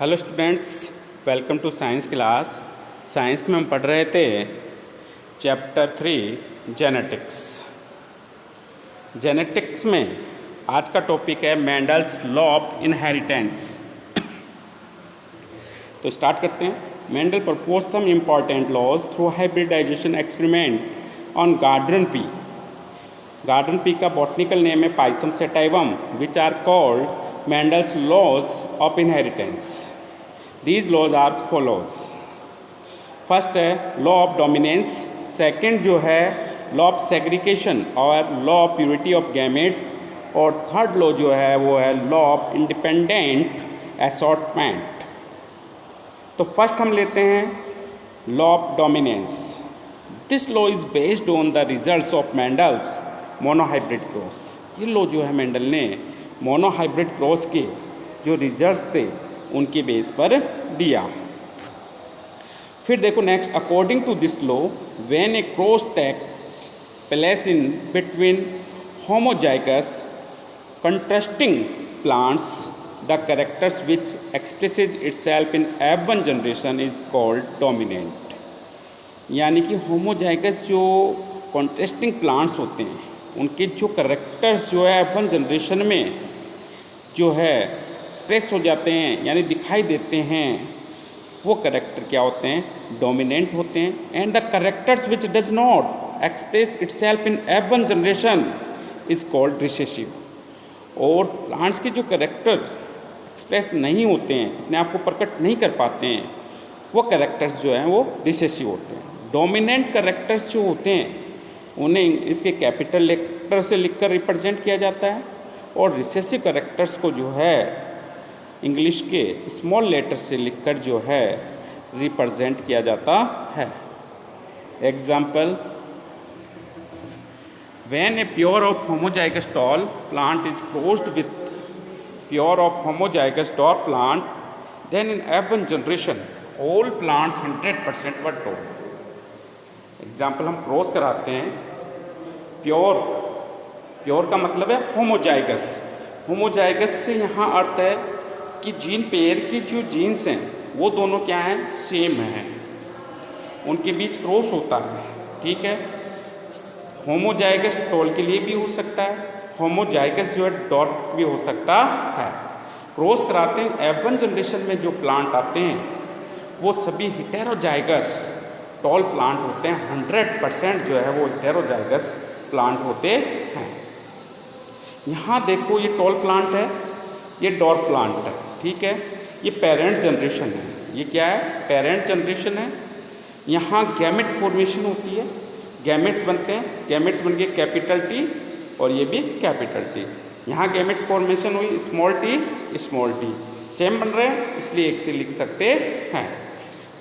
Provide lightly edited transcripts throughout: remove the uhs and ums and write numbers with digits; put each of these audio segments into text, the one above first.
Hello students, welcome to science class. Science में हम पढ़ रहे थे चैप्टर 3 जेनेटिक्स। जेनेटिक्स में आज का टॉपिक है मेंडल्स लॉ ऑफ इनहेरिटेंस। तो स्टार्ट करते हैं। Mendel propose some important laws through hybridisation experiment on garden pea. Garden pea का बॉटनिकल नेम है Pisum sativum, which are called Mendel's laws of inheritance. These laws are follows. First है law of dominance, second जो है law of segregation और law of purity of gametes, और third law जो है वो है लॉ ऑफ इंडिपेंडेंट असॉर्टमेंट। तो फर्स्ट हम लेते हैं law of dominance. This law is based on the results of Mendel's monohybrid cross. ये लॉ जो है मेंडल ने मोनोहाइब्रिड क्रॉस के जो रिजल्ट्स थे उनके बेस पर दिया। फिर देखो next, according to this law when a cross takes place in between homozygous contrasting plants, the characters which expresses itself in F1 generation is called dominant. यानी कि होमोजाइगस जो कंट्रास्टिंग प्लांट्स होते हैं उनके जो कैरेक्टर्स जो है F1 जनरेशन में जो है एक्सप्रेस हो जाते हैं यानी दिखाई देते हैं, वो करेक्टर क्या होते हैं? डोमिनेंट होते हैं। And the characters which does not express itself in F1 generation is called recessive. और प्लांट्स के जो करेक्टर एक्सप्रेस नहीं होते हैं, अपने आप को प्रकट नहीं कर पाते हैं, वो करेक्टर्स जो हैं वो रिसेसिव होते हैं। डोमिनेंट करेक्टर्स जो होते हैं उन्हें इसके कैपिटल लेटर से लिखकर रिप्रेजेंट किया जाता है, और रिसेसिव करेक्टर्स को जो है इंग्लिश के स्मॉल लेटर से लिखकर जो है रिप्रेजेंट किया जाता है। Example, when a pure of homozygous tall plant is crossed with pure of homozygous tall plant, then in F1 generation all plants 100% were tall. Example, हम क्रॉस कराते हैं प्योर, प्योर का मतलब है होमोजाइगस। होमोजाइगस से यहाँ अर्थ है कि जीन पेयर की जो जीन्स हैं वो दोनों क्या हैं? सेम हैं, उनके बीच क्रॉस होता है। ठीक है, होमोजाइगस टॉल के लिए भी हो सकता है, होमोजाइगस जो है डॉट भी हो सकता है। क्रॉस कराते हैं F1 जनरेशन में जो प्लांट आते हैं वो सभी हेटेरोजाइगस टॉल प्लांट होते हैं। 100% जो है वो हेटेरोजाइगस प्लांट होते हैं। यहाँ देखो ये टॉल प्लांट है, ये डॉट प्लांट है। ठीक है, ये पेरेंट जनरेशन है। ये क्या है? पेरेंट जनरेशन है। यहाँ गैमेट फॉर्मेशन होती है, गैमेट्स बनते हैं, गैमेट्स बन गए कैपिटल T और ये भी कैपिटल T। यहाँ गैमेट्स फॉर्मेशन हुई स्मॉल t, सेम बन रहे हैं इसलिए एक से लिख सकते हैं।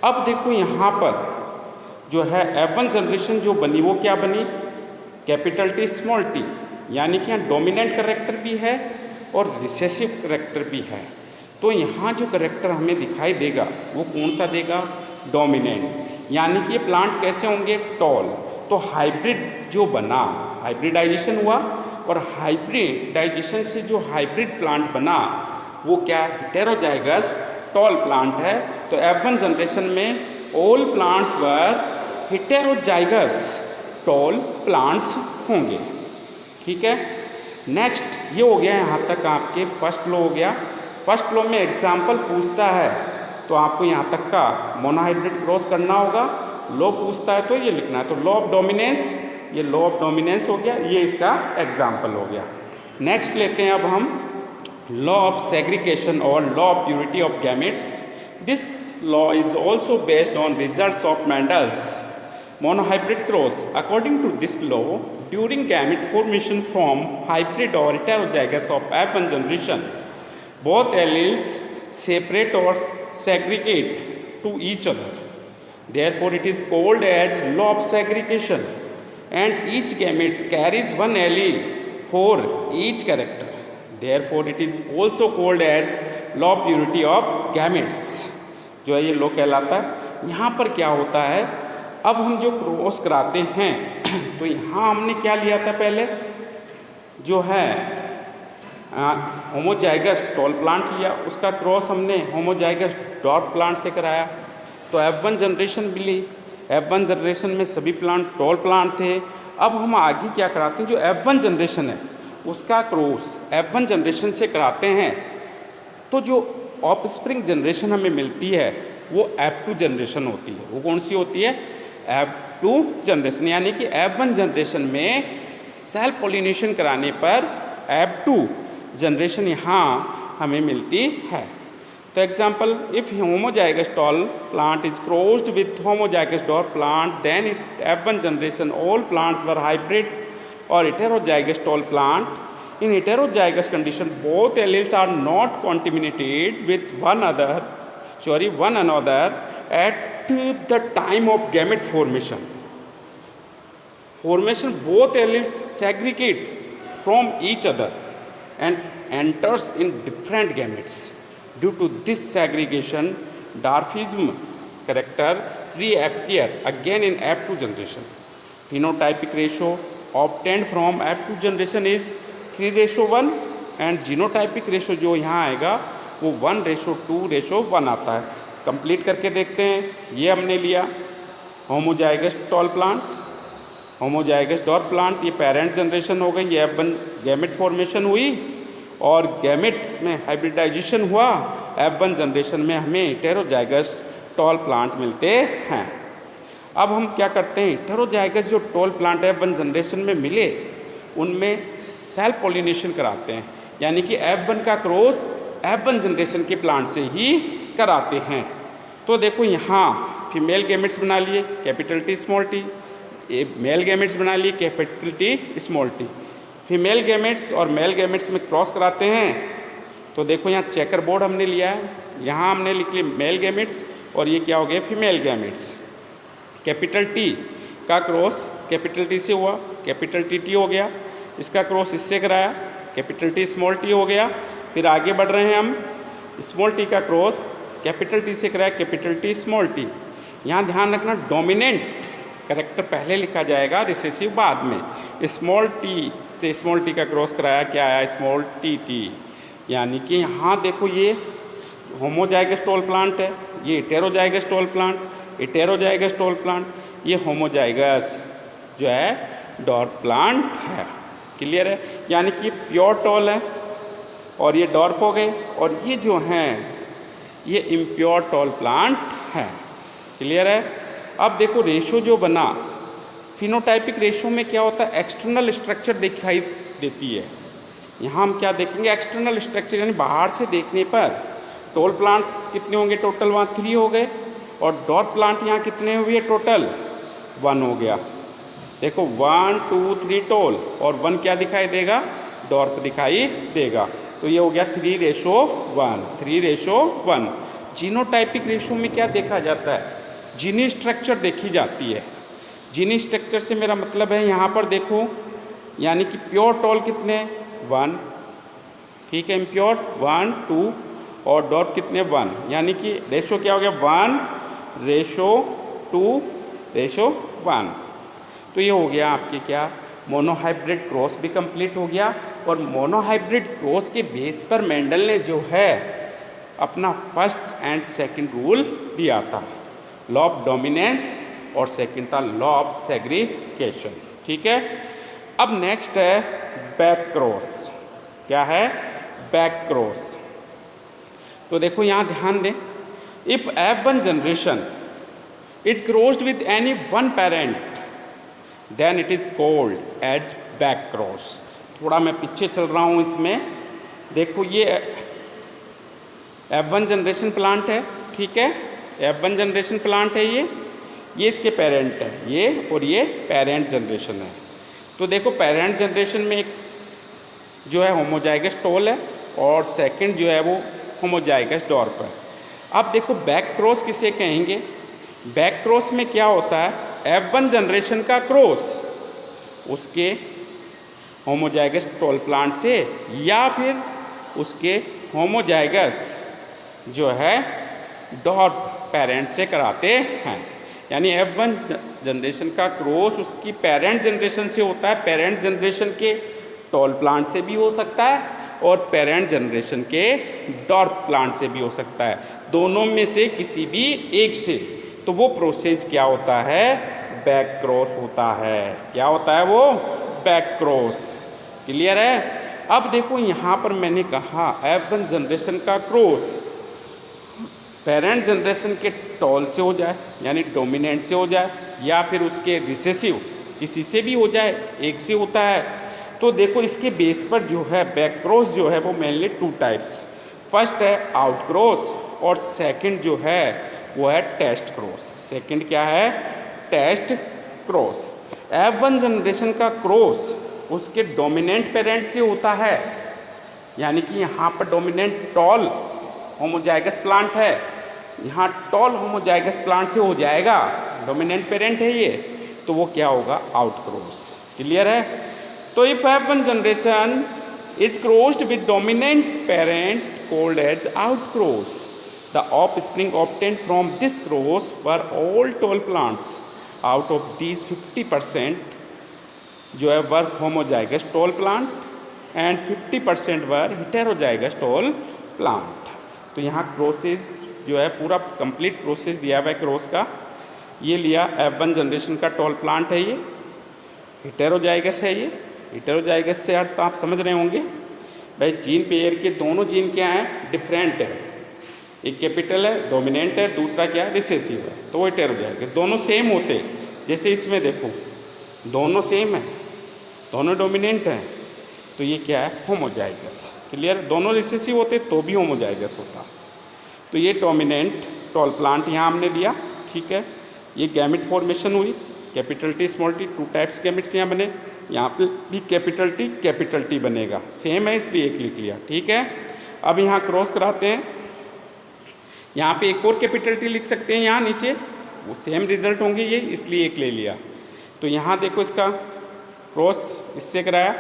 अब देखो यहाँ पर जो है F1 जनरेशन जो बनी वो क्या बनी? कैपिटल T स्मॉल t, यानी कि यहाँ डोमिनेंट करेक्टर भी है और रिसेसिव करेक्टर भी है। तो यहाँ जो करेक्टर हमें दिखाई देगा वो कौन सा देगा? डोमिनेंट। यानी कि ये प्लांट कैसे होंगे? टॉल। तो हाइब्रिड जो बना, हाइब्रिडाइजेशन हुआ, और हाइब्रिडाइजेशन से जो हाइब्रिड प्लांट बना वो क्या? हेटेरोजाइगस टॉल प्लांट है। तो F1 जनरेशन में ऑल प्लांट्स वर हेटेरोजाइगस टॉल प्लांट्स होंगे। ठीक है, नेक्स्ट ये हो गया यहाँ तक आपके फर्स्ट लॉ हो गया। फर्स्ट लॉ में एग्जाम्पल पूछता है तो आपको यहाँ तक का मोनोहाइब्रिड क्रॉस करना होगा। लॉ पूछता है तो ये लिखना है। तो लॉ ऑफ डोमिनेंस, ये लॉ ऑफ डोमिनेंस हो गया, ये इसका एग्जाम्पल हो गया। नेक्स्ट लेते हैं अब हम लॉ ऑफ सेग्रीगेशन और law of purity of gametes. This law is also based on results of Mendel's monohybrid cross. According to this law, during gamete formation from hybrid or heterozygous of F1 generation, both alleles separate or segregate to each other. Therefore, it is called as law of segregation, and each gamete carries one allele for each character. Therefore, it is also called as law of purity of gametes. जो है ये law कहलाता है। यहाँ पर क्या होता है, अब हम जो क्रॉस कराते हैं तो यहाँ हमने क्या लिया था? पहले जो है होमोजाइगस टॉल प्लांट लिया, उसका क्रॉस हमने होमोजाइगस डॉर्फ प्लांट से कराया तो F1 जनरेशन मिली। F1 जनरेशन में सभी प्लांट टॉल प्लांट थे। अब हम आगे क्या कराते हैं, जो F1 जनरेशन है उसका क्रॉस F1 जनरेशन से कराते हैं तो जो ऑफस्प्रिंग जनरेशन हमें मिलती है वो F2 जनरेशन होती है। वो कौन सी होती है? F2 generation. यानी कि F1 जनरेशन में सेल्फ पॉलिनेशन कराने पर F2 जनरेशन यहाँ हमें मिलती है। तो example, if homozygous tall plant is crossed with homozygous dwarf plant then it F1 generation all plants were hybrid और heterozygous tall plant. In heterozygous condition, both alleles are not contaminated with one another at the time of gamete formation. Both alleles segregate from each other and enters in different gametes. Due to this segregation, dwarfism character reappear again in F2 generation. Phenotypic ratio obtained from F2 generation is 3:1 and genotypic ratio जो यहाँ आएगा वो 1:2:1 आता है। Complete करके देखते हैं। ये हमने लिया homozygous tall plant, homozygous dwarf plant, ये पेरेंट जनरेशन हो गई, ये F1 गैमेट फॉर्मेशन हुई और गैमेट्स में हाइब्रिडाइजेशन हुआ। F1 जनरेशन में हमें हेटेरोजाइगस टॉल प्लांट मिलते हैं। अब हम क्या करते हैं, हेटेरोजाइगस जो टॉल प्लांट F1 जनरेशन में मिले उनमें सेल्फ पॉलिनेशन कराते हैं, यानी कि F1 का क्रॉस F1 जनरेशन के प्लांट से ही कराते हैं। तो देखो यहाँ फीमेल गैमेट्स बना लिए capital T small t, male gametes बना लिए capital T small t। Female gametes और मेल गैमेट्स में क्रॉस कराते हैं तो देखो यहाँ चेकर बोर्ड हमने लिया है, यहाँ हमने लिख लिया मेल गैमेट्स और ये क्या हो गया फीमेल गैमेट्स। कैपिटल T का क्रॉस कैपिटल T से हुआ, कैपिटल T हो गया, इसका क्रॉस इससे कराया कैपिटल T स्मॉल t हो गया। फिर आगे बढ़ रहे हैं हम, स्मॉल t का क्रॉस कैपिटल T से कराया कैपिटल T स्मॉल t। यहाँ ध्यान रखना डोमिनेंट कैरेक्टर पहले लिखा जाएगा, रिसेसिव बाद में। स्मॉल t से स्मॉल t का क्रॉस कराया, क्या आया स्मॉल t। यानी कि यहाँ देखो ये होमोजाइगस टॉल प्लांट है, ये heterozygous tall plant, heterozygous tall plant, ये होमोजाइगस जो है डॉर्फ प्लांट है। क्लियर है? यानी कि प्योर टॉल है और ये डॉर्फ हो गए और ये जो हैं ये इम्प्योर टॉल प्लांट है। क्लियर है? अब देखो रेशो जो बना, फिनोटाइपिक रेशो में क्या होता है, एक्सटर्नल स्ट्रक्चर दिखाई देती है। यहाँ हम क्या देखेंगे, एक्सटर्नल स्ट्रक्चर यानी बाहर से देखने पर टॉल प्लांट कितने होंगे, टोटल वहाँ 3 हो गए और डॉर्फ प्लांट यहाँ कितने हुए, टोटल 1 हो गया। देखो 1 2 3 टॉल और 1 क्या दिखाई देगा, डॉर्फ दिखाई देगा। तो ये हो गया 3:1, 3:1। जीनोटाइपिक रेशो में क्या देखा जाता है, जीनी स्ट्रक्चर देखी जाती है। जीनी स्ट्रक्चर से मेरा मतलब है यहाँ पर देखो, यानी कि प्योर टॉल कितने 1, ठीक है, इम्प्योर 1 2 और डॉट कितने 1, यानी कि रेशो क्या हो गया 1:2:1। तो ये हो गया आपके क्या, मोनोहाइब्रिड क्रॉस भी कंप्लीट हो गया। और मोनोहाइब्रिड क्रॉस के बेस पर मेंडल ने जो है अपना फर्स्ट एंड सेकंड रूल दिया था, लॉ ऑफ डोमिनेंस और सेकंड था लॉ ऑफ सेग्रीगेशन। ठीक है, अब नेक्स्ट है बैक क्रॉस। क्या है, बैक क्रॉस। तो देखो यहाँ ध्यान दें, if F1 generation is crossed with any one parent then it is called as back cross. थोड़ा मैं पीछे चल रहा हूँ इसमें, देखो ये F1 जनरेशन प्लांट है, ठीक है, F1 जनरेशन प्लांट है, ये इसके पेरेंट है, ये और ये पेरेंट जनरेशन है। तो देखो पेरेंट जनरेशन में एक जो है होमोजाइगस टॉल है और सेकंड जो है वो होमोजाइगस डॉर्फ है। अब देखो बैक क्रॉस किसे कहेंगे, बैक क्रॉस में क्या होता है, F1 जनरेशन का क्रॉस उसके होमोजाइगस टॉल प्लांट से या फिर उसके होमोजाइगस जो है डॉर्फ पेरेंट से कराते हैं। यानी F1 जनरेशन का क्रॉस उसकी पेरेंट जनरेशन से होता है, पेरेंट जनरेशन के टॉल प्लांट से भी हो सकता है और पेरेंट जनरेशन के डॉर्फ प्लांट से भी हो सकता है, दोनों में से किसी भी एक से। तो वो प्रोसेस क्या होता है, बैक क्रॉस होता है। क्या होता है वो, बैक क्रॉस। क्लियर है। अब देखो यहाँ पर मैंने कहा F1 जनरेशन का क्रॉस पेरेंट जनरेशन के टॉल से हो जाए, यानी डोमिनेंट से हो जाए, या फिर उसके रिसेसिव किसी से भी हो जाए, एक से होता है। तो देखो इसके बेस पर जो है बैक क्रॉस जो है वो मेनली टू टाइप्स, फर्स्ट है आउट क्रॉस और सेकंड जो है वो है टेस्ट क्रॉस। सेकंड क्या है, टेस्ट क्रॉस। F1 जनरेशन का क्रॉस उसके डोमिनेंट पेरेंट से होता है, यानी कि यहाँ पर डोमिनेंट टॉल होमोजाइगस प्लांट है, यहाँ टॉल होमोजाइगस प्लांट से हो जाएगा, डोमिनेंट पेरेंट है ये, तो वो क्या होगा, आउट क्रॉस। क्लियर है। तो if F1 generation is crossed with dominant parent called as out cross, the offspring obtained from this cross were all tall plants. Out of these 50% जो है were homozygous tall plant and 50% were heterozygous tall plant. तो यहाँ crosses जो है पूरा complete process दिया हुआ है क्रॉस का। ये लिया F1 जनरेशन का टॉल प्लांट है, ये हेटेरोजाइगस है। ये हेटेरोजाइगस से अर्थ आप समझ रहे होंगे भाई, जीन पेयर के दोनों जीन क्या हैं, डिफरेंट है। एक कैपिटल है डोमिनेंट है, दूसरा क्या है रिसेसिव है, तो वो हेटेरोजाइगस। दोनों सेम होते, जैसे इसमें देखो दोनों सेम है, दोनों डोमिनेंट हैं, तो ये क्या है, होमोजाइगस। क्लियर। दोनों रिसेसिव होते तो भी होमोजाइगस होता। तो ये डोमिनेंट टॉल प्लांट यहाँ हमने दिया, ठीक है। ये गैमिट फॉर्मेशन हुई, capital T small T, two types gametes यहाँ बने। यहाँ पे भी कैपिटल टी बनेगा, सेम है इसलिए एक लिख लिया, ठीक है। अब यहाँ क्रॉस कराते हैं, यहाँ पे एक और कैपिटल टी लिख सकते हैं, यहाँ नीचे वो सेम रिजल्ट होंगे ये, इसलिए एक ले लिया। तो यहाँ देखो इसका क्रॉस इससे कराया,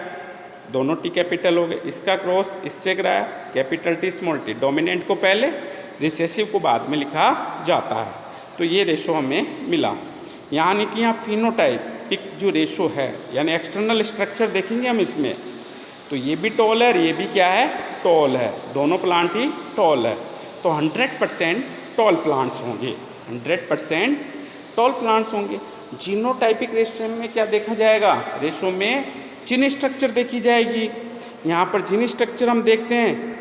दोनों टी कैपिटल हो गए। इसका क्रॉस इससे कराया, capital T small T, dominant को पहले रिसेसिव को बाद में लिखा जाता है। तो ये रेशो हमें मिला। यानी कि यहाँ फिनोटाइपिक जो रेशो है, यानी एक्सटर्नल स्ट्रक्चर देखेंगे हम इसमें, तो ये भी टॉल है और ये भी क्या है, टॉल है, दोनों प्लांट ही टॉल है। तो 100% टॉल प्लांट्स होंगे, 100% टॉल प्लांट्स होंगे। जीनोटाइपिक रेशो में क्या देखा जाएगा, रेशो में जीन स्ट्रक्चर देखी जाएगी। यहाँ पर जीन स्ट्रक्चर हम देखते हैं,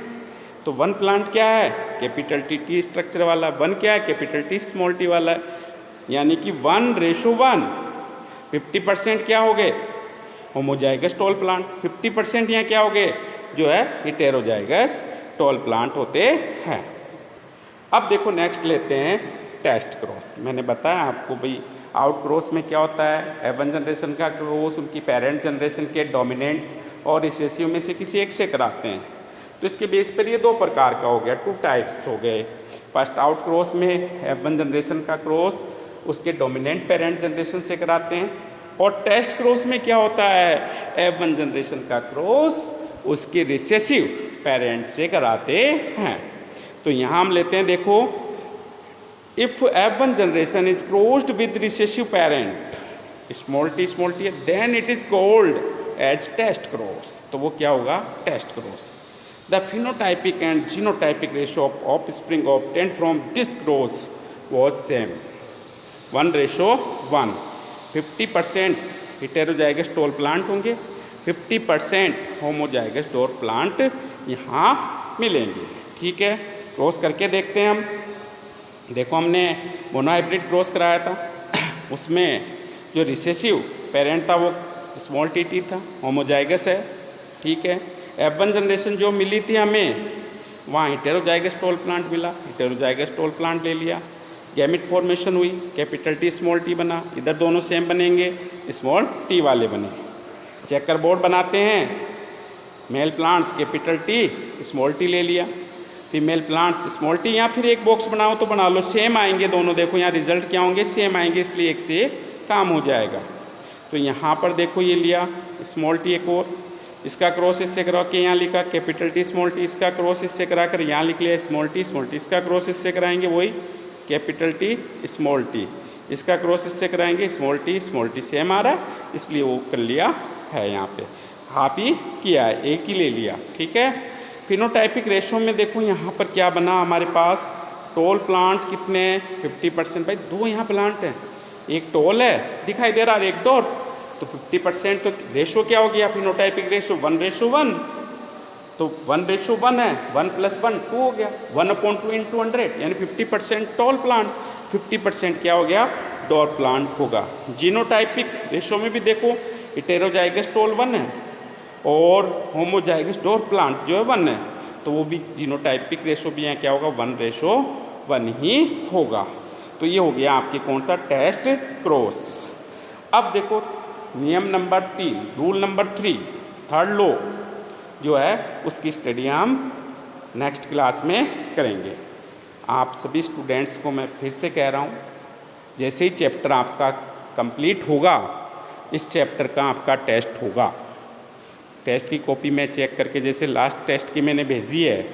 तो वन प्लांट क्या है, कैपिटल टी स्ट्रक्चर वाला, वन क्या है, कैपिटल टी स्मॉल टी वाला है, यानी कि 1:1। 50% क्या हो गए, होमोजाइगस टॉल प्लांट, 50% यहाँ क्या हो गए, जो है हेटेरोजाइगस टॉल प्लांट होते हैं। अब देखो नेक्स्ट लेते हैं टेस्ट क्रॉस। मैंने बताया आपको भाई आउट क्रॉस में क्या होता है, F1 जनरेशन का क्रॉस उनकी पेरेंट जनरेशन के डोमिनेंट और रिसेसिव में से किसी एक से कराते हैं। तो इसके बेस पर ये दो प्रकार का हो गया, टू टाइप्स हो गए। फर्स्ट आउट क्रॉस में F1 जनरेशन का क्रॉस उसके डोमिनेंट पेरेंट जनरेशन से कराते हैं, और टेस्ट क्रॉस में क्या होता है, F1 जनरेशन का क्रॉस उसके रिसेसिव पेरेंट से कराते हैं। तो यहाँ हम लेते हैं, देखो if F1 generation is crossed with recessive parent small T then it is called as test cross. तो वो क्या होगा, test cross. The phenotypic and genotypic ratio of offspring obtained from this cross was same, 1:1। 50% heterozygous tall plant होंगे, 50% homozygous tall plant यहाँ मिलेंगे, ठीक है। Cross करके देखते हैं हम। देखो हमने मोनोहाइब्रिड क्रॉस कराया था, उसमें जो रिसेसिव पेरेंट था वो स्मॉल टी था, होमोजाइगस है, ठीक है। F1 जनरेशन जो मिली थी हमें, वहाँ हेटेरोजाइगस टॉल प्लांट मिला, हेटेरोजाइगस टॉल प्लांट ले लिया। गैमिट फॉर्मेशन हुई, कैपिटल टी स्मॉल टी बना, इधर दोनों सेम बनेंगे, स्मॉल टी वाले बने। चेकर बोर्ड बनाते हैं, male plants capital T small T ले लिया, फीमेल प्लांट्स स्मॉल टी, या फिर एक बॉक्स बनाओ तो बना लो, सेम आएंगे दोनों। देखो यहाँ रिजल्ट क्या होंगे, सेम आएंगे, इसलिए एक से काम हो जाएगा। तो यहाँ पर देखो ये लिया स्मॉल टी एक और, इसका क्रॉस इससे करा के यहाँ लिखा कैपिटल टी स्मॉल टी, इसका क्रॉस इससे करा कर यहाँ लिख लिया स्मॉल टी, इसका क्रॉस इससे कराएंगे वही कैपिटल टी स्मॉल टी, इसका क्रॉस इससे कराएंगे स्मॉल टी, सेम आ रहा है इसलिए वो कर लिया है यहाँ पे। हाफ ही किया है, एक ही ले लिया, ठीक है। फिनोटाइपिक रेशो में देखो यहाँ पर क्या बना हमारे पास, टॉल प्लांट कितने हैं 50%, भाई दो यहाँ प्लांट हैं, एक टॉल है दिखाई दे रहा है, एक डॉट, तो 50%, तो रेशो क्या हो गया फिनोटाइपिक रेशो 1:1, तो 1:1 है, 1 + 1 2 हो गया, 1/2 × 100, यानी 50% टॉल प्लांट, 50% क्या हो गया डॉट प्लांट होगा। जीनोटाइपिक रेशो में भी देखो हेटेरोजाइगस टॉल 1 है और होमोजाइगस डॉट प्लांट जो है 1 है, तो वो भी जीनोटाइपिक रेशो भी यहाँ क्या होगा 1:1 ही होगा। तो ये हो गया आपके कौन सा टेस्ट क्रॉस। अब देखो नियम number 3, rule number 3, third law जो है उसकी स्टडी हम नेक्स्ट क्लास में करेंगे। आप सभी स्टूडेंट्स को मैं फिर से कह रहा हूँ, जैसे ही चैप्टर आपका कंप्लीट होगा, इस चैप्टर का आपका टेस्ट होगा। टेस्ट की कॉपी मैं चेक करके जैसे लास्ट टेस्ट की मैंने भेजी है,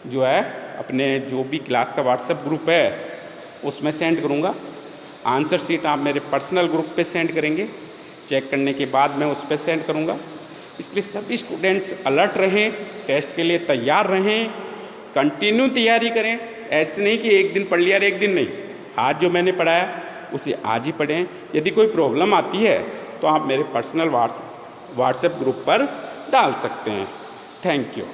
जो है अपने जो भी क्लास का व्हाट्सएप ग्रुप है उसमें सेंड करूँगा। आंसर शीट आप मेरे पर्सनल ग्रुप पे सेंड करेंगे, चेक करने के बाद मैं उस पर सेंड करूँगा। इसलिए सभी स्टूडेंट्स अलर्ट रहें, टेस्ट के लिए तैयार रहें, कंटिन्यू तैयारी करें। ऐसे नहीं कि एक दिन पढ़ लिया और एक दिन नहीं, आज जो मैंने पढ़ाया उसे आज ही पढ़ें। यदि कोई प्रॉब्लम आती है तो आप मेरे पर्सनल व्हाट्सएप ग्रुप पर डाल सकते हैं। Thank you.